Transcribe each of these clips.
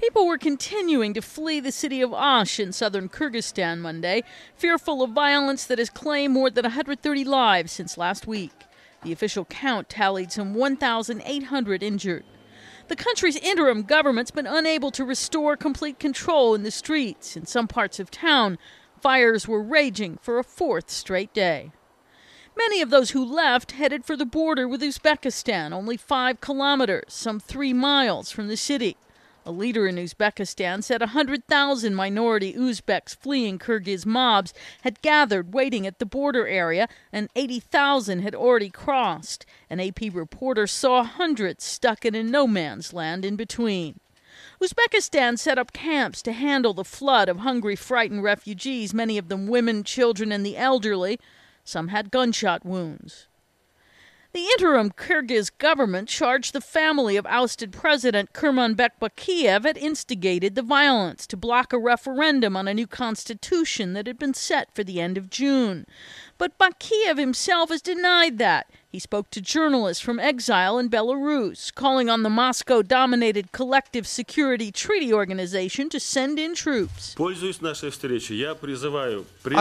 People were continuing to flee the city of Osh in southern Kyrgyzstan Monday, fearful of violence that has claimed more than 130 lives since last week. The official count tallied some 1,800 injured. The country's interim government's been unable to restore complete control in the streets. In some parts of town, fires were raging for a fourth straight day. Many of those who left headed for the border with Uzbekistan, only 5 kilometers, some 3 miles from the city. A leader in Uzbekistan said 100,000 minority Uzbeks fleeing Kyrgyz mobs had gathered waiting at the border area, and 80,000 had already crossed. An AP reporter saw hundreds stuck in a no-man's land in between. Uzbekistan set up camps to handle the flood of hungry, frightened refugees, many of them women, children, and the elderly. Some had gunshot wounds. The interim Kyrgyz government charged the family of ousted President Kurmanbek Bakiev had instigated the violence to block a referendum on a new constitution that had been set for the end of June. But Bakiev himself has denied that. He spoke to journalists from exile in Belarus, calling on the Moscow-dominated Collective Security Treaty Organization to send in troops. I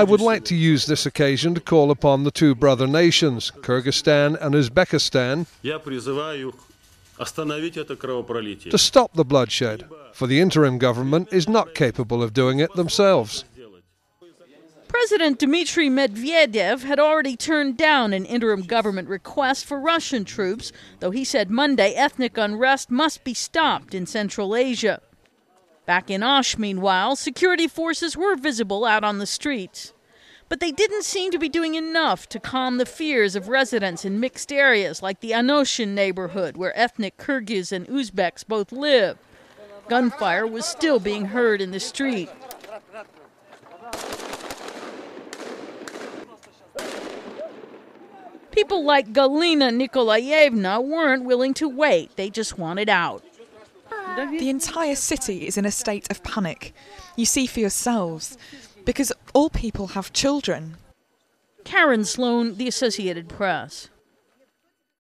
would like to use this occasion to call upon the two brother nations, Kyrgyzstan and Uzbekistan, to stop the bloodshed, for the interim government is not capable of doing it themselves. President Dmitry Medvedev had already turned down an interim government request for Russian troops, though he said Monday ethnic unrest must be stopped in Central Asia. Back in Osh, meanwhile, security forces were visible out on the streets. But they didn't seem to be doing enough to calm the fears of residents in mixed areas like the Anoshin neighborhood, where ethnic Kyrgyz and Uzbeks both live. Gunfire was still being heard in the street. People like Galina Nikolaevna weren't willing to wait. They just wanted out. The entire city is in a state of panic. You see for yourselves, because all people have children. Karen Sloan, The Associated Press.